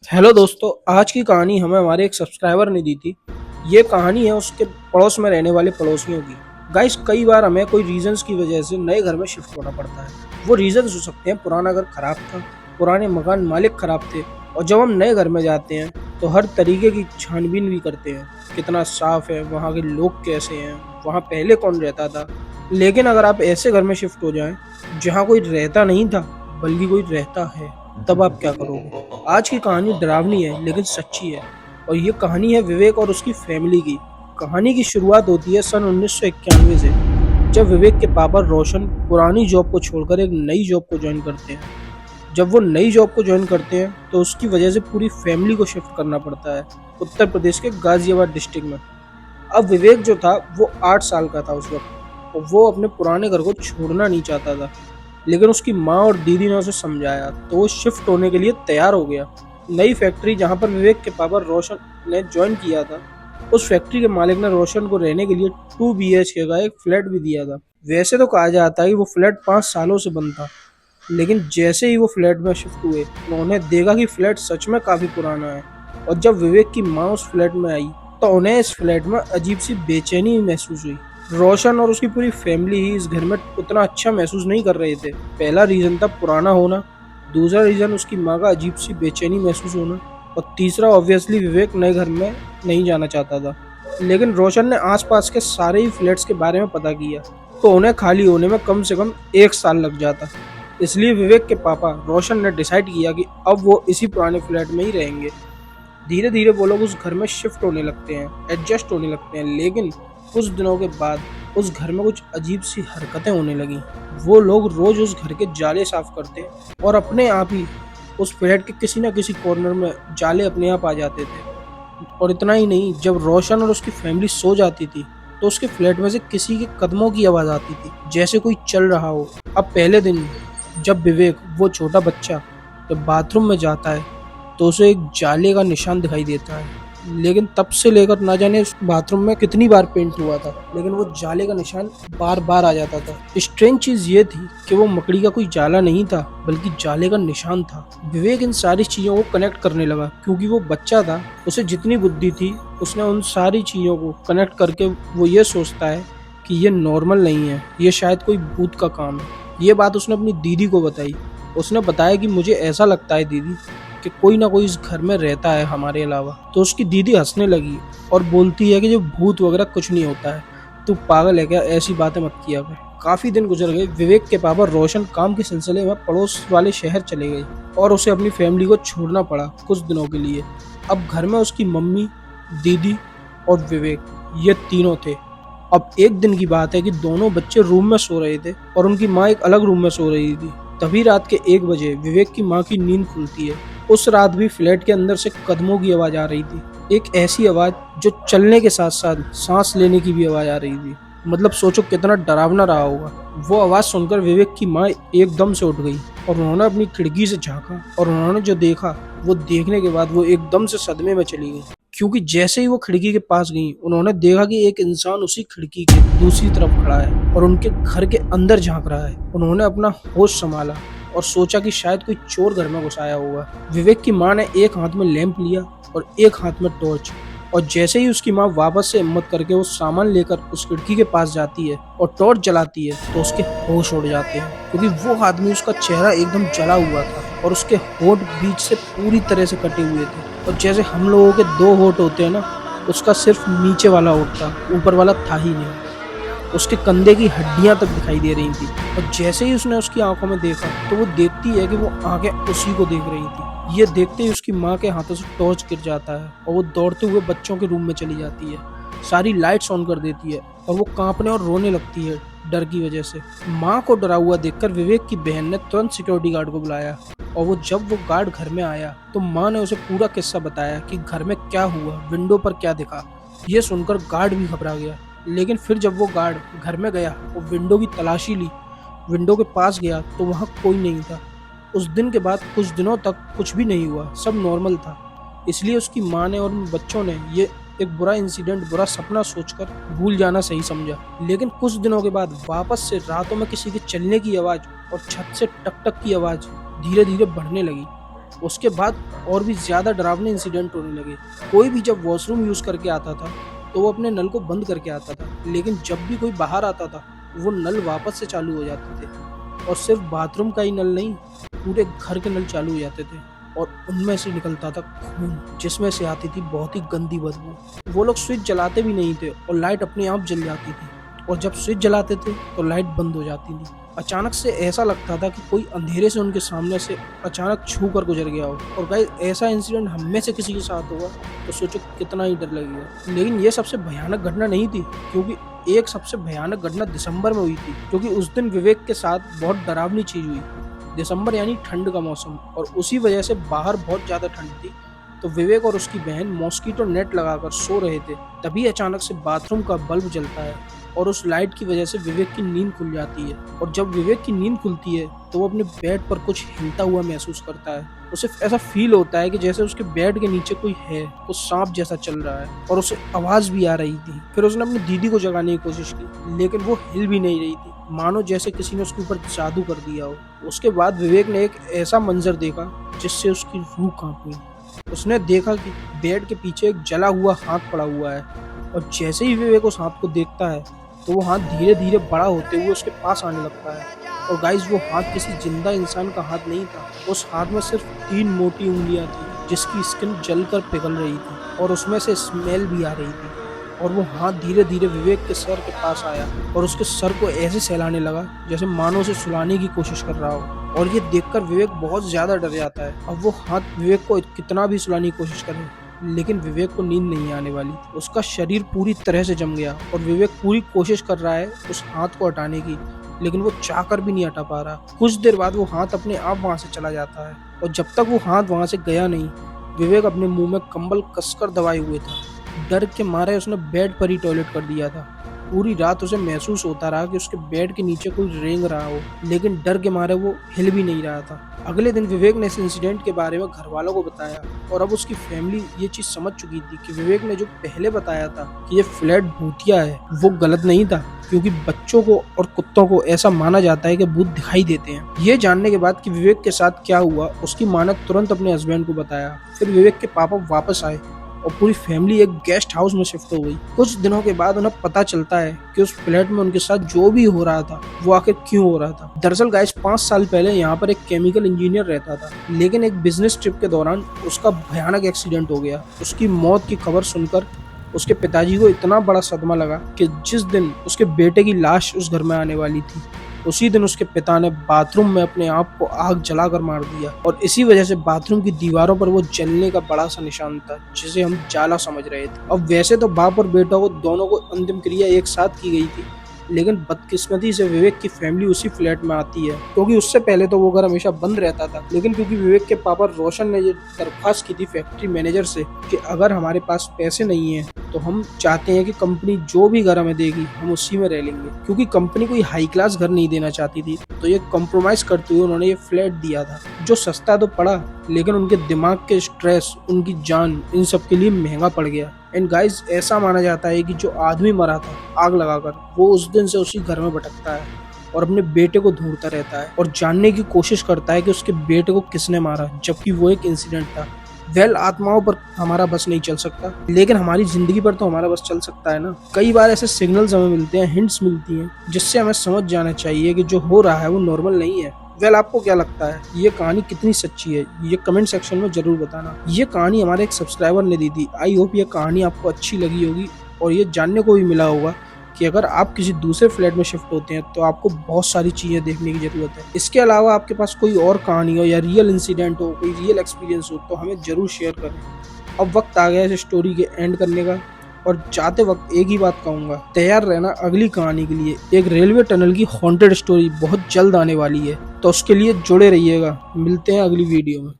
Hello दोस्तों, आज की कहानी हमें हमारे एक सब्सक्राइबर ने दी थी। ये कहानी है उसके पड़ोस में रहने वाले पड़ोसियों की। गाइस, कई बार हमें कोई रीजंस की वजह से नए घर में शिफ्ट होना पड़ता है। वो रीजंस हो सकते हैं पुराना घर खराब था, पुराने मकान मालिक खराब थे, और जब हम नए घर में जाते हैं तो हर तरीके की छानबीन भी करते हैं। कितना साफ है, वहाँ के लोग कैसे हैं, वहाँ पहले कौन रहता था। लेकिन अगर आप ऐसे घर में शिफ्ट हो जाएं जहाँ कोई रहता नहीं था बल्कि कोई रहता है, तब आप क्या करोगे? आज की कहानी डरावनी है लेकिन सच्ची है, और ये कहानी है विवेक और उसकी फैमिली की। कहानी की शुरुआत होती है सन 1991 से, जब विवेक के पापा रोशन पुरानी जॉब को छोड़कर एक नई जॉब को ज्वाइन करते हैं। जब वो नई जॉब को ज्वाइन करते हैं तो उसकी वजह से पूरी फैमिली को शिफ्ट करना पड़ता है उत्तर प्रदेश के गाजियाबाद डिस्ट्रिक्ट में। अब विवेक जो था वो 8 साल का था उस वक्त, और वो अपने पुराने घर को छोड़ना नहीं चाहता था। लेकिन उसकी माँ और दीदी ने उसे समझाया तो वो शिफ्ट होने के लिए तैयार हो गया। नई फैक्ट्री जहाँ पर विवेक के पापा रोशन ने ज्वाइन किया था, उस फैक्ट्री के मालिक ने रोशन को रहने के लिए 2 BHK का एक फ्लैट भी दिया था। वैसे तो कहा जाता है कि वो फ्लैट 5 सालों से बंद था, लेकिन जैसे ही वो फ्लैट में शिफ्ट हुए उन्होंने देखा कि फ्लैट सच में काफी पुराना है। और जब विवेक की माँ उस फ्लैट में आई तो उन्हें इस फ्लैट में अजीब सी बेचैनी महसूस हुई। रोशन और उसकी पूरी फैमिली ही इस घर में उतना अच्छा महसूस नहीं कर रहे थे। पहला रीजन था पुराना होना, दूसरा रीजन उसकी माँ का अजीब सी बेचैनी महसूस होना, और तीसरा ऑब्वियसली विवेक नए घर में नहीं जाना चाहता था। लेकिन रोशन ने आसपास के सारे ही फ्लैट्स के बारे में पता किया तो उन्हें खाली होने में कम से कम 1 साल लग जाता। इसलिए विवेक के पापा रोशन ने डिसाइड किया कि अब वो इसी पुराने फ्लैट में ही रहेंगे। धीरे धीरे वो लोग उस घर में शिफ्ट होने लगते हैं, एडजस्ट होने लगते हैं। लेकिन कुछ दिनों के बाद उस घर में कुछ अजीब सी हरकतें होने लगी। वो लोग रोज उस घर के जाले साफ करते और अपने आप ही उस फ्लैट के किसी न किसी कॉर्नर में जाले अपने आप आ जाते थे। और इतना ही नहीं, जब रोशन और उसकी फैमिली सो जाती थी तो उसके फ्लैट में से किसी के कदमों की आवाज आती थी, जैसे कोई चल रहा हो। अब पहले दिन जब विवेक, वो छोटा बच्चा, जब बाथरूम में जाता है तो उसे एक जाले का निशान दिखाई देता है। लेकिन तब से लेकर ना जाने उस बाथरूम में कितनी बार पेंट हुआ था, लेकिन वो जाले का निशान बार बार आ जाता था। स्ट्रेंज चीज ये थी कि वो मकड़ी का कोई जाला नहीं था बल्कि जाले का निशान था। विवेक इन सारी चीजों को कनेक्ट करने लगा। क्योंकि वो बच्चा था, उसे जितनी बुद्धि थी उसने उन सारी चीजों को कनेक्ट करके वो ये सोचता है कि ये नॉर्मल नहीं है, ये शायद कोई भूत का काम है। ये बात उसने अपनी दीदी को बताई। उसने बताया कि मुझे ऐसा लगता है दीदी कि कोई ना कोई इस घर में रहता है हमारे अलावा। तो उसकी दीदी हंसने लगी और बोलती है कि जो भूत वगैरह कुछ नहीं होता है, तू पागल है क्या, ऐसी बातें मत किया कर। काफी दिन गुजर गए। विवेक के पापा रोशन काम के सिलसिले में पड़ोस वाले शहर चले गए और उसे अपनी फैमिली को छोड़ना पड़ा कुछ दिनों के लिए। अब घर में उसकी मम्मी, दीदी और विवेक, ये तीनों थे। अब एक दिन की बात है कि दोनों बच्चे रूम में सो रहे थे और उनकी माँ एक अलग रूम में सो रही थी। तभी रात के 1 बजे विवेक की माँ की नींद खुलती है। उस रात भी फ्लैट के अंदर से कदमों की आवाज आ रही थी, एक ऐसी आवाज जो चलने के साथ साथ सांस लेने की भी आवाज आ रही थी। मतलब सोचो कितना डरावना रहा होगा। वो आवाज सुनकर विवेक की माँ एकदम से उठ गई और उन्होंने अपनी खिड़की से झांका, और उन्होंने जो देखा वो देखने के बाद वो एकदम से सदमे में चली गई। क्योंकि जैसे ही वो खिड़की के पास गई उन्होंने देखा कि एक इंसान उसी खिड़की के दूसरी तरफ खड़ा है और उनके घर के अंदर झांक रहा है। उन्होंने अपना होश संभाला और सोचा कि शायद कोई चोर घर में घुस आया होगा। विवेक की माँ ने एक हाथ में लैंप लिया और एक हाथ में टॉर्च, और जैसे ही उसकी माँ वापस से हिम्मत करके वो सामान लेकर उस खिड़की के पास जाती है और टॉर्च जलाती है तो उसके होश उड़ जाते हैं। क्योंकि वो आदमी, उसका चेहरा एकदम जला हुआ था और उसके होंठ बीच से पूरी तरह से कटे हुए थे। और जैसे हम लोगों के 2 होंठ होते हैं ना, उसका सिर्फ नीचे वाला होंठ था, ऊपर वाला था ही नहीं। उसके कंधे की हड्डियां तक दिखाई दे रही थी। और जैसे ही उसने उसकी आंखों में देखा तो वो देखती है कि वो आंखें उसी को देख रही थी। ये देखते ही उसकी माँ के हाथों से टॉर्च गिर जाता है और वो दौड़ते हुए बच्चों के रूम में चली जाती है। सारी लाइट्स ऑन कर देती है और वो कांपने और रोने लगती है डर की वजह से। माँ को डरा हुआ देखकर विवेक की बहन ने तुरंत सिक्योरिटी गार्ड को बुलाया, और जब वो गार्ड घर में आया तो माँ ने उसे पूरा किस्सा बताया कि घर में क्या हुआ, विंडो पर क्या दिखा। ये सुनकर गार्ड भी घबरा गया। लेकिन फिर जब वो गार्ड घर में गया और विंडो की तलाशी ली, विंडो के पास गया तो वहाँ कोई नहीं था। उस दिन के बाद कुछ दिनों तक कुछ भी नहीं हुआ, सब नॉर्मल था। इसलिए उसकी माँ ने और उन बच्चों ने ये एक बुरा इंसिडेंट, बुरा सपना सोचकर भूल जाना सही समझा। लेकिन कुछ दिनों के बाद वापस से रातों में किसी के चलने की आवाज और छत से टक टक की आवाज धीरे धीरे बढ़ने लगी। उसके बाद और भी ज़्यादा डरावने इंसिडेंट होने लगे। कोई भी जब वॉशरूम यूज़ करके आता था तो वो अपने नल को बंद करके आता था, लेकिन जब भी कोई बाहर आता था वो नल वापस से चालू हो जाते थे। और सिर्फ बाथरूम का ही नल नहीं, पूरे घर के नल चालू हो जाते थे और उनमें से निकलता था खून, जिसमें से आती थी बहुत ही गंदी बदबू। वो लोग स्विच जलाते भी नहीं थे और लाइट अपने आप जल जाती थी, और जब स्विच जलाते थे तो लाइट बंद हो जाती थी। अचानक से ऐसा लगता था कि कोई अंधेरे से उनके सामने से अचानक छू कर गुजर गया हो। और गाइस, ऐसा इंसिडेंट हम में से किसी के साथ होगा तो सोचो कितना ही डर लगेगा। लेकिन ये सबसे भयानक घटना नहीं थी, क्योंकि एक सबसे भयानक घटना दिसंबर में हुई थी, क्योंकि उस दिन विवेक के साथ बहुत डरावनी चीज हुई। दिसंबर यानी ठंड का मौसम, और उसी वजह से बाहर बहुत ज़्यादा ठंड थी। तो विवेक और उसकी बहन मॉस्किटो नेट लगाकर सो रहे थे। तभी अचानक से बाथरूम का बल्ब जलता है और उस लाइट की वजह से विवेक की नींद खुल जाती है। और जब विवेक की नींद खुलती है तो वो अपने बेड पर कुछ हिलता हुआ महसूस करता है। उसे ऐसा फील होता है कि जैसे उसके बेड के नीचे कोई है, कुछ सांप जैसा चल रहा है, और उसे आवाज भी आ रही थी। फिर उसने अपनी दीदी को जगाने की कोशिश की, लेकिन वो हिल भी नहीं रही थी, मानो जैसे किसी ने उसके ऊपर जादू कर दिया हो। उसके बाद विवेक ने एक ऐसा मंजर देखा जिससे उसकी रूह कांप गई। उसने देखा कि बेड के पीछे एक जला हुआ हाथ पड़ा हुआ है, और जैसे ही विवेक उस हाथ को देखता है तो वो हाथ धीरे धीरे बड़ा होते हुए उसके पास आने लगता है। और गाइस, वो हाथ किसी जिंदा इंसान का हाथ नहीं था। उस हाथ में सिर्फ 3 मोटी उंगलियां थी, जिसकी स्किन जलकर पिघल रही थी और उसमें से स्मेल भी आ रही थी। और वो हाथ धीरे धीरे विवेक के सर के पास आया और उसके सर को ऐसे सहलाने लगा जैसे मानो उसे सुलाने की कोशिश कर रहा हो। और ये देखकर विवेक बहुत ज्यादा डर जाता है। अब वो हाथ विवेक को कितना भी सुलाने की कोशिश करे, लेकिन विवेक को नींद नहीं आने वाली। उसका शरीर पूरी तरह से जम गया और विवेक पूरी कोशिश कर रहा है उस हाथ को हटाने की, लेकिन वो चाहकर भी नहीं हटा पा रहा। कुछ देर बाद वो हाथ अपने आप वहां से चला जाता है, और जब तक वो हाथ वहां से गया नहीं, विवेक अपने मुंह में कंबल कसकर दबाए हुए था। डर के मारे उसने बेड पर ही टॉयलेट कर दिया था। पूरी रात उसे महसूस होता रहा कि उसके बेड के नीचे कोई रेंग रहा हो, लेकिन डर के मारे वो हिल भी नहीं रहा था। अगले दिन विवेक ने इस इंसिडेंट के बारे में घर वालों को बताया, और अब उसकी फैमिली ये चीज समझ चुकी थी कि विवेक ने जो पहले बताया था कि ये फ्लैट भूतिया है, वो गलत नहीं था, क्योंकि बच्चों को और कुत्तों को ऐसा माना जाता है कि भूत दिखाई देते हैं। ये जानने के बाद कि विवेक के साथ क्या हुआ, उसकी मां ने तुरंत अपने हस्बैंड को बताया। फिर विवेक के पापा वापस आए और पूरी फैमिली एक गेस्ट हाउस में शिफ्ट हो गई। कुछ दिनों के बाद उन्हें पता चलता है कि उस फ्लैट में उनके साथ जो भी हो रहा था वो आखिर क्यों हो रहा था। दरअसल गाइस, 5 साल पहले यहाँ पर एक केमिकल इंजीनियर रहता था, लेकिन एक बिजनेस ट्रिप के दौरान उसका भयानक एक्सीडेंट हो गया। उसकी मौत की खबर सुनकर उसके पिताजी को इतना बड़ा सदमा लगा कि जिस दिन उसके बेटे की लाश उस घर में आने वाली थी, उसी दिन उसके पिता ने बाथरूम में अपने आप को आग जलाकर मार दिया। और इसी वजह से बाथरूम की दीवारों पर वो जलने का बड़ा सा निशान था, जिसे हम जाला समझ रहे थे। अब वैसे तो बाप और बेटा को दोनों को अंतिम क्रिया एक साथ की गई थी, लेकिन बदकिस्मती से विवेक की फैमिली उसी फ्लैट में आती है, क्योंकि उससे पहले तो वो घर हमेशा बंद रहता था। लेकिन क्योंकि विवेक के पापा रोशन ने ये दरख्वास्त की थी फैक्ट्री मैनेजर से कि अगर हमारे पास पैसे नहीं है तो हम चाहते हैं कि कंपनी जो भी घर हमें देगी हम उसी में रह लेंगे, क्योंकि कंपनी कोई हाई क्लास घर नहीं देना चाहती थी, तो ये कॉम्प्रोमाइज करते हुए उन्होंने ये फ्लैट दिया था, जो सस्ता तो पड़ा लेकिन उनके दिमाग के स्ट्रेस, उनकी जान, इन सब के लिए महंगा पड़ गया। एंड गाइस, ऐसा माना जाता है कि जो आदमी मरा था आग लगाकर, वो उस दिन से उसी घर में भटकता है और अपने बेटे को ढूंढता रहता है और जानने की कोशिश करता है कि उसके बेटे को किसने मारा, जबकि वो एक इंसिडेंट था। आत्माओं पर हमारा बस नहीं चल सकता, लेकिन हमारी जिंदगी पर तो हमारा बस चल सकता है ना। कई बार ऐसे सिग्नल्स हमें मिलते हैं, हिंट्स मिलती हैं, जिससे हमें समझ जाना चाहिए कि जो हो रहा है वो नॉर्मल नहीं है। आपको क्या लगता है, ये कहानी कितनी सच्ची है, ये कमेंट सेक्शन में जरूर बताना। ये कहानी हमारे एक सब्सक्राइबर ने दी थी। आई होप ये कहानी आपको अच्छी लगी होगी और ये जानने को भी मिला होगा कि अगर आप किसी दूसरे फ्लैट में शिफ्ट होते हैं तो आपको बहुत सारी चीज़ें देखने की ज़रूरत है। इसके अलावा आपके पास कोई और कहानी हो या रियल इंसिडेंट हो, कोई रियल एक्सपीरियंस हो, तो हमें ज़रूर शेयर करें। अब वक्त आ गया है इस स्टोरी के एंड करने का, और जाते वक्त एक ही बात कहूँगा, तैयार रहना अगली कहानी के लिए। एक रेलवे टनल की हॉन्टेड स्टोरी बहुत जल्द आने वाली है, तो उसके लिए जुड़े रहिएगा। मिलते हैं अगली वीडियो में।